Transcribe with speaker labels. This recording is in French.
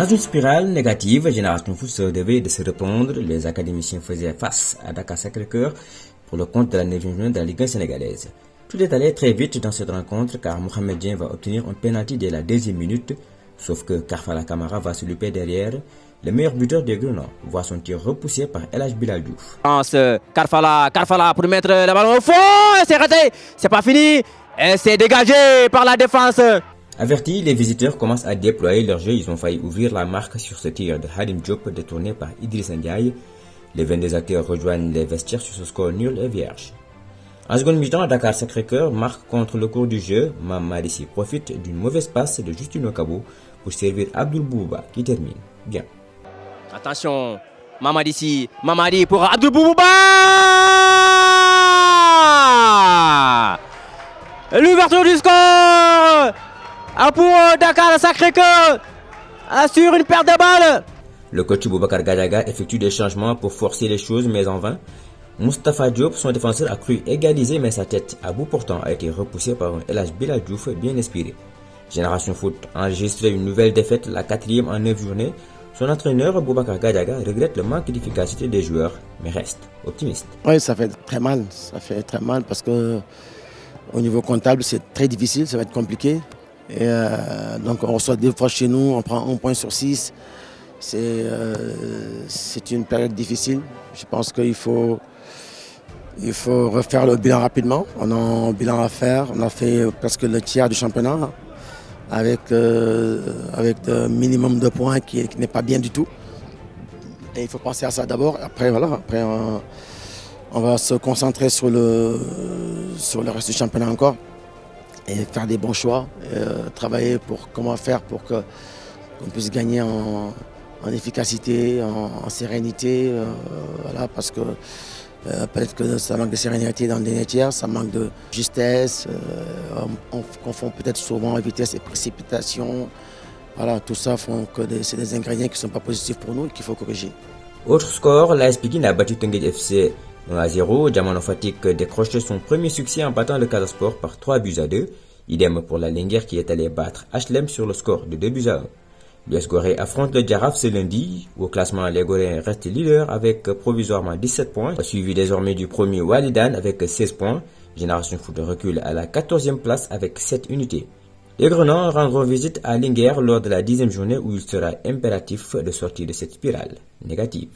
Speaker 1: Dans une spirale négative, Génération Foot se devait de se reprendre. Les académiciens faisaient face à Dakar Sacré-Cœur pour le compte de la 9e journée de la Ligue 1 sénégalaise. Tout est allé très vite dans cette rencontre car Mohamed Dieng va obtenir un penalty dès la 2e minute, sauf que Karfala Camara va se louper derrière. Le meilleur buteur des Grenats voit son tir repoussé par El Hadj Bilal Diouf.
Speaker 2: Karfala pour mettre le ballon au fond, c'est raté, c'est pas fini, et c'est dégagé par la défense.
Speaker 1: Avertis, les visiteurs commencent à déployer leur jeu. Ils ont failli ouvrir la marque sur ce tir de Hadim Diop détourné par Idrissa Ndiaye. Les 22 acteurs rejoignent les vestiaires sur ce score nul et vierge. En seconde mi-temps, Dakar Sacré-Cœur marque contre le cours du jeu. Mamadissi profite d'une mauvaise passe de Justino Kabo pour servir Abdoul Bouba qui termine bien.
Speaker 2: Attention, Mamadi pour Abdoul Bouba. L'ouverture du score pour Dakar Sacré-Cœur sur une perte de balle.
Speaker 1: Le coach Boubacar Gadiaga effectue des changements pour forcer les choses, mais en vain. Moustapha Diop, son défenseur, a cru égaliser, mais sa tête à bout portant a été repoussée par un El Hadj Bilal Diouf bien inspiré. Génération Foot a enregistré une nouvelle défaite, la 4e en 9 journées. Son entraîneur, Boubacar Gadiaga, regrette le manque d'efficacité des joueurs, mais reste optimiste.
Speaker 3: Oui, ça fait très mal. Ça fait très mal parce que au niveau comptable, c'est très difficile, ça va être compliqué. Et donc on reçoit 2 fois chez nous, on prend 1 point sur 6. C'est une période difficile. Je pense qu'il faut refaire le bilan rapidement. On a un bilan à faire. On a fait presque le tiers du championnat avec un minimum de points qui n'est pas bien du tout. Et il faut penser à ça d'abord. Après, voilà, après on va se concentrer sur le reste du championnat encore et faire des bons choix. Et, travailler pour comment faire pour qu'on puisse gagner en efficacité, en sérénité. Voilà, parce que peut-être que ça manque de sérénité dans le dernier tiers, ça manque de justesse, on confond peut-être souvent vitesse et précipitation. Voilà, tout ça font que c'est des ingrédients qui ne sont pas positifs pour nous et qu'il faut corriger.
Speaker 1: Autre score, l'AS Pikine a battu Teungueth FC 1-0. Diamano Fatick décroche son premier succès en battant le Casa Sport par 3-2. Idem pour la Linguère qui est allé battre HLM sur le score de 2-1. L'US Gorée affronte le Jaraaf ce lundi. Au classement, les Goréens restent leaders avec provisoirement 17 points, suivi désormais du premier Walidan avec 16 points. Génération Foot recule à la 14e place avec 7 unités. Les Grenats rendront visite à Linguère lors de la 10e journée où il sera impératif de sortir de cette spirale négative.